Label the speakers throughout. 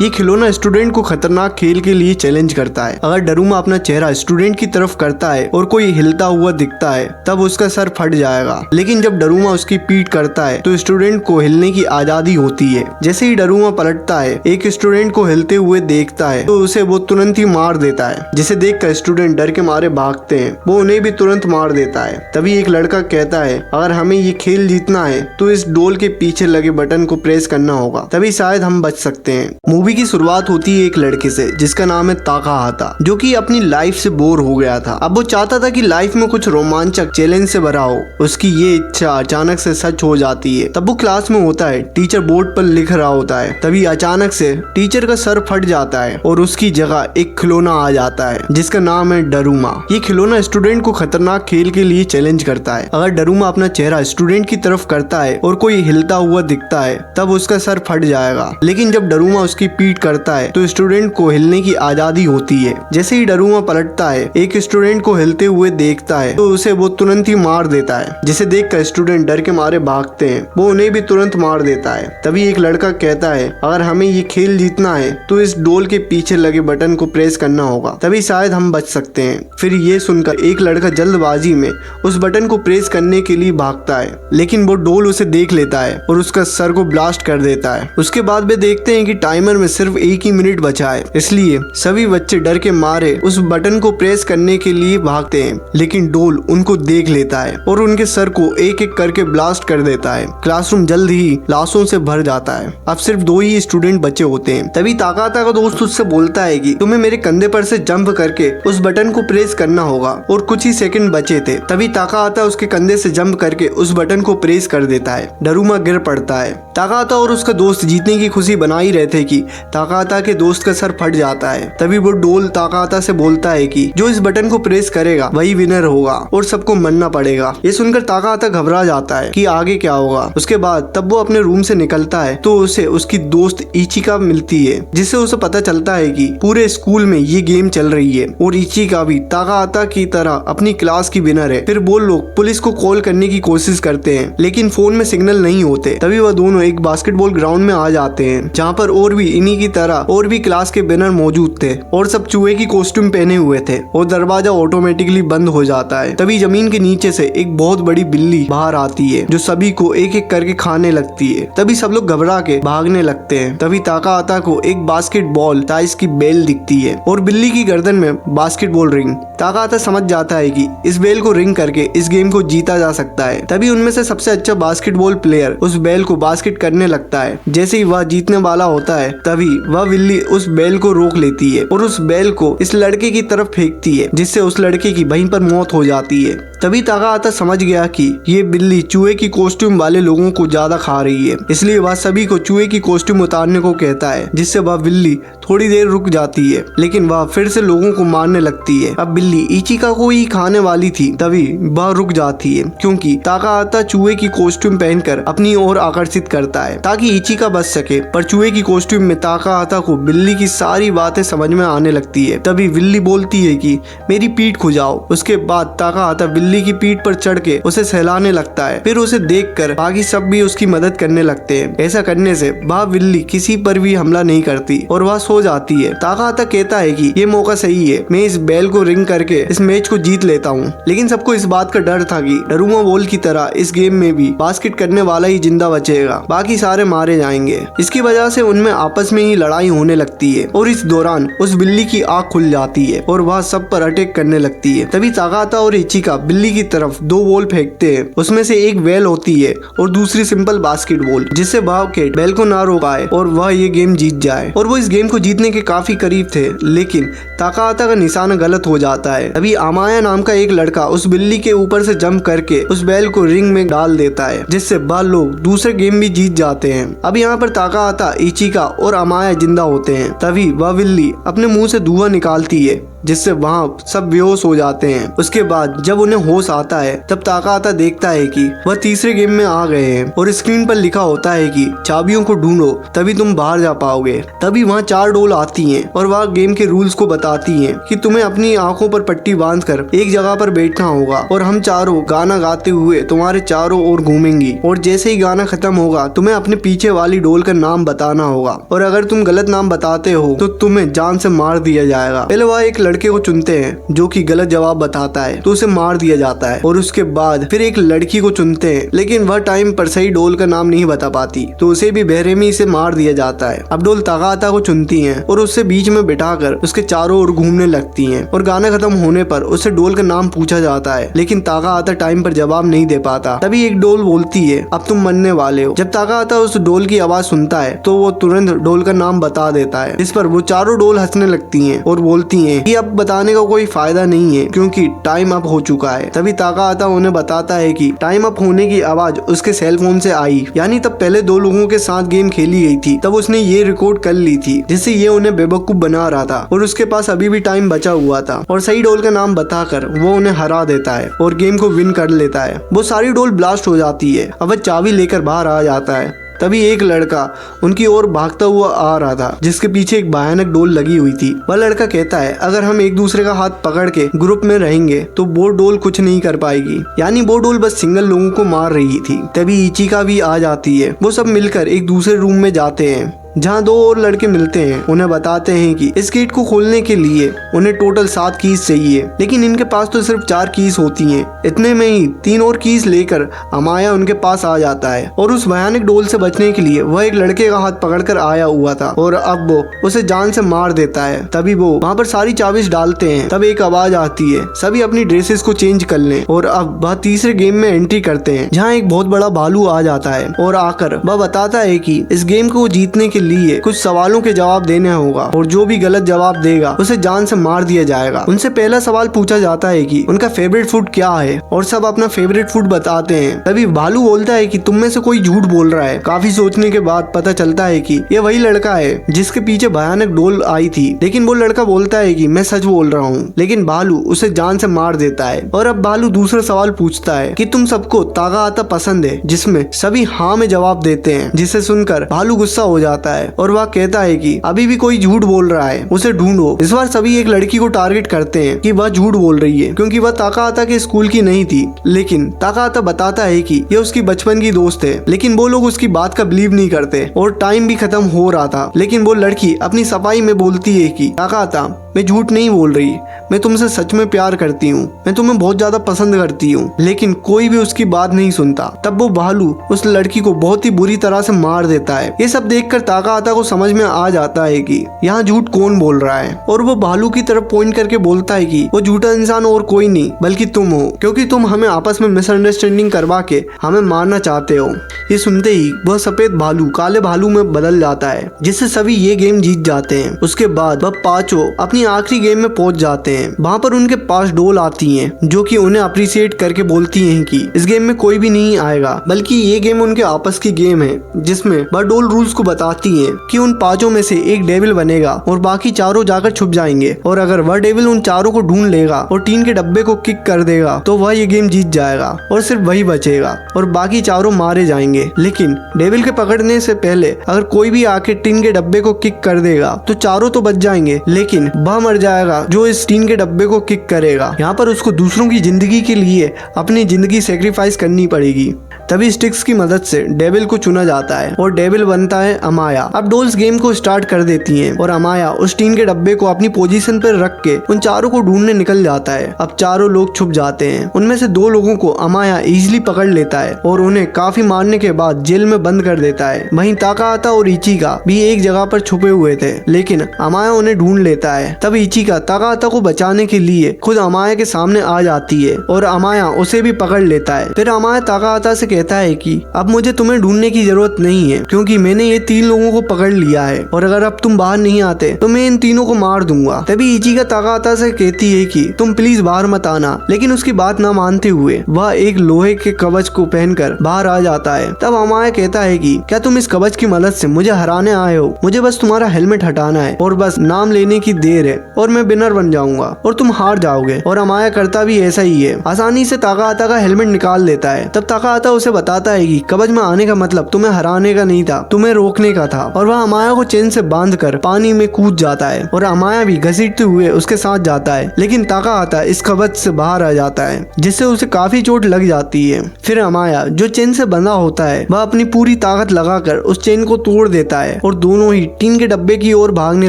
Speaker 1: ये खिलौना स्टूडेंट को खतरनाक खेल के लिए चैलेंज करता है। अगर डरूमा अपना चेहरा स्टूडेंट की तरफ करता है और कोई हिलता हुआ दिखता है तब उसका सर फट जाएगा, लेकिन जब डरूमा उसकी पीठ करता है तो स्टूडेंट को हिलने की आजादी होती है। जैसे ही डरूमा पलटता है, एक स्टूडेंट को हिलते हुए देखता है तो उसे वो तुरंत ही मार देता है, जिसे देखकर स्टूडेंट डर के मारे भागते हैं। वो उन्हें भी तुरंत मार देता है। तभी एक लड़का कहता है, अगर हमें ये खेल जीतना है तो इस डोल के पीछे लगे बटन को प्रेस करना होगा, तभी शायद हम बच सकते हैं। मूवी की शुरुआत होती है एक लड़के से जिसका नाम है ताकाहाता, जो कि अपनी लाइफ से बोर हो गया था। अब वो चाहता था कि लाइफ में कुछ रोमांचक चैलेंज से भरा हो। उसकी ये इच्छा अचानक से सच हो जाती है। तब वो क्लास में होता है, टीचर बोर्ड पर लिख रहा होता है। तभी अचानक से टीचर का सर फट जाता है और उसकी जगह एक खिलौना आ जाता है जिसका नाम है डरूमा। ये खिलौना स्टूडेंट को खतरनाक खेल के लिए चैलेंज करता है। अगर डरूमा अपना चेहरा स्टूडेंट की तरफ करता है और कोई हिलता हुआ दिखता है तब उसका सर फट जाएगा, लेकिन जब डरूमा उसकी पीठ करता है तो स्टूडेंट को हिलने की आजादी होती है। जैसे ही डरूमा पलटता है, एक स्टूडेंट को हिलते हुए देखता है तो उसे वो तुरंत ही मार देता है, जिसे देखकर स्टूडेंट डर के मारे भागते हैं। वो उन्हें भी तुरंत मार देता है। तभी एक लड़का कहता है, अगर हमें ये खेल जीतना है तो इस डोल के पीछे लगे बटन को प्रेस करना होगा, तभी शायद हम बच सकते हैं। फिर ये सुनकर एक लड़का जल्दबाजी में उस बटन को प्रेस करने के लिए भागता है, लेकिन वो डोल उसे देख लेता है और उसका सर को ब्लास्ट कर देता है। उसके बाद वे देखते हैं कि टाइमर में सिर्फ 1 ही मिनट बचा है, इसलिए सभी बच्चे डर के मारे उस बटन को प्रेस करने के लिए भागते हैं, लेकिन डोल उनको देख लेता है और उनके सर को एक एक करके ब्लास्ट कर देता है। क्लासरूम जल्द ही लाशों से भर जाता है। अब सिर्फ 2 ही स्टूडेंट बचे होते हैं। तभी ताकाता का दोस्त उससे बोलता है कि तुम्हें मेरे कंधे पर से जंप करके उस बटन को प्रेस करना होगा, और कुछ ही सेकंड बचे थे। तभी ताकाता उसके कंधे से जंप करके उस बटन को प्रेस कर देता है। डरूमा गिर पड़ता है। ताकाता और उसका दोस्त जीतने की खुशी बना ही रहे थे कि ताकाता के दोस्त का सर फट जाता है। तभी वो डोल ताकाता से बोलता है कि जो इस बटन को प्रेस करेगा वही विनर होगा और सबको मरना पड़ेगा। ये सुनकर ताकाता घबरा जाता है कि आगे क्या होगा। उसके बाद तब वो अपने रूम से निकलता है तो उसे उसकी दोस्त इचिका मिलती है, जिससे उसे पता चलता है कि पूरे स्कूल में ये गेम चल रही है और इचिका भी ताकाता की तरह अपनी क्लास की विनर है। फिर वो लोग पुलिस को कॉल करने की कोशिश करते हैं, लेकिन फोन में सिग्नल नहीं होते। तभी वह दोनों एक बास्केटबॉल ग्राउंड में आ जाते हैं, जहाँ पर और भी इन्हीं की तरह और भी क्लास के विनर मौजूद थे और सब चूहे की कॉस्ट्यूम पहने हुए थे, और दरवाजा ऑटोमेटिकली बंद हो जाता है। तभी जमीन के नीचे से एक बहुत बड़ी बिल्ली बाहर आती है जो सभी को एक एक करके खाने लगती है। तभी सब लोग घबरा के भागने लगते हैं। तभी ताकाता को एक बास्केटबॉल साइज की बेल दिखती है और बिल्ली की गर्दन में बास्केटबॉल रिंग। ताकाता समझ जाता है कि इस बेल को रिंग करके इस गेम को जीता जा सकता है। तभी उनमें से सबसे अच्छा बास्केटबॉल प्लेयर उस बेल को बास्केट करने लगता है। जैसे ही वह जीतने वाला होता है तभी वह बिल्ली उस बेल को रोक लेती है और उस बेल को इस लड़के की तरफ फेंकती है, जिससे उस लड़के की वहीं पर मौत हो जाती है। तभी ताकाता समझ गया कि ये बिल्ली चूहे की कॉस्ट्यूम वाले लोगों को ज्यादा खा रही है, इसलिए वह सभी को चूहे की कॉस्ट्यूम उतारने को कहता है, जिससे वह बिल्ली थोड़ी देर रुक जाती है, लेकिन वह फिर से लोगों को मारने लगती है। अब बिल्ली इचिका को ही खाने वाली थी, तभी वह रुक जाती है क्योंकि ताकाता चूहे की कॉस्ट्यूम पहनकर अपनी ओर आकर्षित करता है ताकि इचिका बच सके। पर चूहे की कॉस्ट्यूम में ताकाता को बिल्ली की सारी बातें समझ में आने लगती है। तभी बिल्ली बोलती है कि मेरी पीठ खुजाओ। उसके बाद ताकाता बिल्ली की पीठ पर चढ़ के उसे सहलाने लगता है। फिर उसे देखकर बाकी सब भी उसकी मदद करने लगते हैं। ऐसा करने से वह बिल्ली किसी पर भी हमला नहीं करती और वह सो जाती है। ताकाता कहता है कि ये मौका सही है, मैं इस बेल को रिंग करके इस मैच को जीत लेता हूँ। लेकिन सबको इस बात का डर था कि डरूमा बॉल की तरह इस गेम में भी बास्केट करने वाला ही जिंदा बचेगा, बाकी सारे मारे जाएंगे। इसकी वजह से उनमें आपस में ही लड़ाई होने लगती है और इस दौरान उस बिल्ली की आँख खुल जाती है और वह सब पर अटैक करने लगती है। तभी ताकाता और इचिका बिल्ली की तरफ 2 बॉल फेंकते हैं। उसमें से एक बेल होती है और दूसरी सिंपल बास्केटबॉल, जिससे वह के बेल को ना रोक पाए और वह ये गेम जीत जाए। और वो इस गेम को जीतने के काफी करीब थे, लेकिन ताकाता का निशाना गलत हो जाता है। अभी अमाया नाम का एक लड़का उस बिल्ली के ऊपर से जंप करके उस बेल को रिंग में डाल देता है, जिससे वह लोग दूसरे गेम भी जीत जाते हैं। अब यहाँ पर ताकाता, इचिका और अमाया जिंदा होते हैं। तभी वह बिल्ली अपने मुंह से धुआं निकालती है जिससे वहाँ सब बेहोश हो जाते हैं। उसके बाद जब उन्हें होश आता है तब ताकाहाता देखता है कि वह तीसरे गेम में आ गए हैं और स्क्रीन पर लिखा होता है कि चाबियों को ढूंढो तभी तुम बाहर जा पाओगे। तभी वहाँ 4 डोल आती हैं और वह गेम के रूल्स को बताती हैं कि तुम्हें अपनी आंखों पर पट्टी बांधकर एक जगह पर बैठना होगा और हम चारों गाना गाते हुए तुम्हारे चारों ओर घूमेंगी और जैसे ही गाना खत्म होगा तुम्हें अपने पीछे वाली डोल का नाम बताना होगा और अगर तुम गलत नाम बताते हो तो तुम्हें जान से मार दिया जाएगा। पहले वह एक लड़के को चुनते हैं जो कि गलत जवाब बताता है तो उसे मार दिया जाता है और उसके बाद फिर एक लड़की को चुनते हैं लेकिन वह टाइम पर सही डोल का नाम नहीं बता पाती तो उसे भी बेरहमी से मार दिया जाता है। अब डोल ताकाहाता को चुनती है और उससे बीच में बिठाकर उसके चारों ओर घूमने लगती है और गाना खत्म होने पर उससे डोल का नाम पूछा जाता है लेकिन ताकाहाता टाइम पर जवाब नहीं दे पाता। तभी एक डोल बोलती है अब तुम मरने वाले हो। जब ताकाहाता उस डोल की आवाज सुनता है तो वो तुरंत डोल का नाम बता देता है। इस पर वो चारों डोल हंसने लगती हैं और बोलती हैं कि अब बताने का कोई फायदा नहीं है क्योंकि टाइम अप हो चुका है। तभी ताकाहाता उन्हें बताता है कि टाइम अप होने की आवाज उसके सेल फोन से आई, यानी तब पहले 2 लोगों के साथ गेम खेली गई थी तब उसने ये रिकॉर्ड कर ली थी जिससे ये उन्हें बेवकूफ बना रहा था और उसके पास अभी भी टाइम बचा हुआ था और सही डोल का नाम बताकर वो उन्हें हरा देता है और गेम को विन कर लेता है। वो सारी डोल ब्लास्ट हो जाती है। अब वह चाबी लेकर बाहर आ जाता है। तभी एक लड़का उनकी ओर भागता हुआ आ रहा था जिसके पीछे एक भयानक डोल लगी हुई थी। वह लड़का कहता है अगर हम एक दूसरे का हाथ पकड़ के ग्रुप में रहेंगे तो वो डोल कुछ नहीं कर पाएगी, यानी वो डोल बस सिंगल लोगों को मार रही थी। तभी इचिका भी आ जाती है। वो सब मिलकर एक दूसरे रूम में जाते हैं जहाँ 2 और लड़के मिलते हैं। उन्हें बताते हैं कि इस गेट को खोलने के लिए उन्हें टोटल 7 कीज चाहिए लेकिन इनके पास तो सिर्फ 4 कीज होती हैं। इतने में ही 3 और कीज लेकर अमाया उनके पास आ जाता है और उस भयानक डोल से बचने के लिए वह एक लड़के का हाथ पकड़कर आया हुआ था और अब वो उसे जान से मार देता है। तभी वो वहाँ पर सारी चाबीज डालते हैं। तब एक आवाज आती है सभी अपनी ड्रेसेस को चेंज कर लें और अब वह तीसरे गेम में एंट्री करते हैं जहाँ एक बहुत बड़ा भालू आ जाता है और आकर वह बताता है कि इस गेम को जीतने के लिए कुछ सवालों के जवाब देने होगा और जो भी गलत जवाब देगा उसे जान से मार दिया जाएगा। उनसे पहला सवाल पूछा जाता है कि उनका फेवरेट फूड क्या है और सब अपना फेवरेट फूड बताते हैं। तभी भालू बोलता है कि तुम में से कोई झूठ बोल रहा है। काफी सोचने के बाद पता चलता है कि यह वही लड़का है जिसके पीछे भयानक डोल आई थी, लेकिन वो लड़का बोलता है कि मैं सच बोल रहा हूँ, लेकिन भालू उसे जान से मार देता है। और अब भालू दूसरा सवाल पूछता है कि तुम सबको ताकाहाता पसंद है, जिसमें सभी हाँ में जवाब देते हैं, जिसे सुनकर भालू गुस्सा हो जाता है और वह कहता है कि अभी भी कोई झूठ बोल रहा है, उसे ढूंढो। इस बार सभी एक लड़की को टारगेट करते हैं कि वह झूठ बोल रही है क्योंकि वह ताकाहाता के स्कूल की नहीं थी, लेकिन ताकाहाता बताता है कि यह उसकी बचपन की दोस्त है। लेकिन वो लोग उसकी बात का बिलीव नहीं करते और टाइम भी खत्म हो रहा था। लेकिन वो लड़की अपनी सफाई में बोलती है कि ताकाहाता मैं झूठ नहीं बोल रही, मैं तुमसे सच में प्यार करती हूँ, मैं तुम्हें बहुत ज्यादा पसंद करती हूँ। लेकिन कोई भी उसकी बात नहीं सुनता। तब वो भालू उस लड़की को बहुत ही बुरी तरह से मार देता है। ये सब देखकर ताकाहाता को समझ में आ जाता है कि यहाँ झूठ कौन बोल रहा है और वो भालू की तरफ पॉइंट करके बोलता है कि वो झूठा इंसान और कोई नहीं बल्कि तुम हो, क्योंकि तुम हमें आपस में मिसअंडरस्टैंडिंग करवा के हमें मारना चाहते हो। ये सुनते ही वह सफेद भालू काले भालू में बदल जाता है, जिससे सभी ये गेम जीत जाते हैं। उसके बाद वह पांचों अपनी आखिरी गेम में पहुंच जाते हैं। वहाँ पर उनके पास डोल आती हैं जो कि उन्हें अप्रिशिएट करके बोलती हैं कि इस गेम में कोई भी नहीं आएगा, बल्कि ये गेम उनके आपस की गेम है, जिसमें वह डोल रूल्स को बताती हैं कि उन पांचों में से एक डेविल बनेगा और बाकी चारों जाकर छुप जाएंगे और अगर वह डेविल उन चारों को ढूंढ लेगा और टीन के डब्बे को किक कर देगा तो वह ये गेम जीत जाएगा और सिर्फ वही बचेगा और बाकी चारों मारे जाएंगे। लेकिन डेविल के पकड़ने से पहले अगर कोई भी आके टीन के डब्बे को किक कर देगा तो चारों तो बच जाएंगे, लेकिन वह मर जाएगा जो इस टीन के डब्बे को किक करेगा। यहाँ पर उसको दूसरों की जिंदगी के लिए अपनी जिंदगी सेक्रीफाइस करनी पड़ेगी। तभी स्टिक्स की मदद से डेविल को चुना जाता है और डेविल बनता है अमाया। अब डोल्स गेम को स्टार्ट कर देती हैं और अमाया उस टीन के डब्बे को अपनी पोजीशन पर रख के उन चारों को ढूंढने निकल जाता है। अब चारों लोग छुप जाते हैं। उनमें से 2 लोगों को अमाया इजीली पकड़ लेता है और उन्हें काफी मारने के बाद जेल में बंद कर देता है। वहीं ताकाहाता और इचिका भी एक जगह पर छुपे हुए थे, लेकिन अमाया उन्हें ढूंढ लेता है। तब इचिका ताकाहाता को बचाने के लिए खुद अमाया के सामने आ जाती है और अमाया उसे भी पकड़ लेता है। फिर अमाया ताकाहाता से कहता है कि अब मुझे तुम्हें ढूंढने की जरूरत नहीं है क्योंकि मैंने ये 3 लोगों को पकड़ लिया है और अगर अब तुम बाहर नहीं आते तो मैं इन तीनों को मार दूंगा। तभी इचिका ताकाहाता से कहती है कि तुम प्लीज बाहर मत आना, लेकिन उसकी बात ना मानते हुए वह एक लोहे के कवच को पहनकर बाहर आ जाता है। तब अमाया कहता है कि क्या तुम इस कवच की मदद से मुझे हराने आए हो? मुझे बस तुम्हारा हेलमेट हटाना है और बस नाम लेने की देर खेलोगे और मैं विनर बन जाऊंगा और तुम हार जाओगे। और अमाया करता भी ऐसा ही है, आसानी से ताकाहाता का हेलमेट निकाल लेता है। तब ताकाहाता उसे बताता है कि कवच में आने का मतलब तुम्हें हराने का नहीं था, तुम्हें रोकने का था। और वह अमाया को चेन से बांधकर पानी में कूद जाता है और अमाया भी घसीटते हुए उसके साथ जाता है, लेकिन ताकाहाता इस कवच से बाहर आ जाता है जिससे उसे काफी चोट लग जाती है। फिर अमाया जो चेन से बंधा होता है वह अपनी पूरी ताकत लगाकर उस चेन को तोड़ देता है और दोनों ही टिन के डब्बे की ओर भागने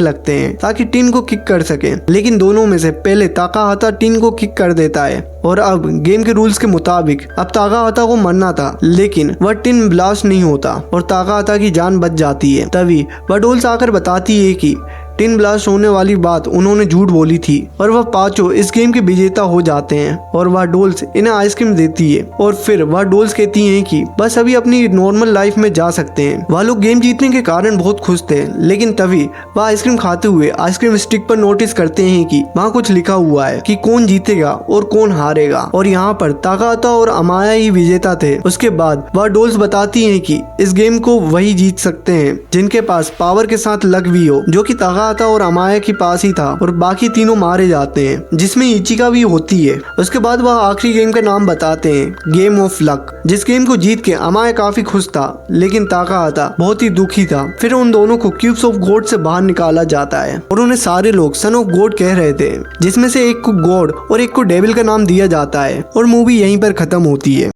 Speaker 1: लगते हैं ताकि टिन को किक कर सके। लेकिन दोनों में से पहले ताकाहाता टिन को किक कर देता है और अब गेम के रूल्स के मुताबिक अब ताकाहाता को मरना था, लेकिन वह टिन ब्लास्ट नहीं होता और ताकाहाता की जान बच जाती है। तभी वह डोल्स आकर बताती है कि टिन ब्लास्ट होने वाली बात उन्होंने झूठ बोली थी और वह पांचों इस गेम के विजेता हो जाते हैं। और वह डोल्स इन्हें आइसक्रीम देती है और फिर वह डोल्स कहती हैं कि बस अभी अपनी नॉर्मल लाइफ में जा सकते हैं। वह लोग गेम जीतने के कारण बहुत खुश थे, लेकिन तभी वह आइसक्रीम खाते हुए आइसक्रीम स्टिक पर नोटिस करते हैं कि वहाँ कुछ लिखा हुआ है कि कौन जीतेगा और कौन हारेगा। और यहाँ पर ताकाहाता और अमाया ही विजेता थे। उसके बाद वह डोल्स बताती है कि इस गेम को वही जीत सकते हैं जिनके पास पावर के साथ लक भी हो, जो कि ताकाहाता और अमाया के पास ही था। और बाकी तीनों मारे जाते हैं, जिसमें इचिका भी होती है। उसके बाद वह आखिरी गेम का नाम बताते हैं, गेम ऑफ लक, जिस गेम को जीत के अमाया काफी खुश था, लेकिन ताकाहाता बहुत ही दुखी था। फिर उन दोनों को क्यूब्स ऑफ गॉड से बाहर निकाला जाता है और उन्हें सारे लोग सन ऑफ गॉड कह रहे थे, जिसमें से एक को गॉड और एक को डेविल का नाम दिया जाता है। और मूवी यहीं पर खत्म होती है।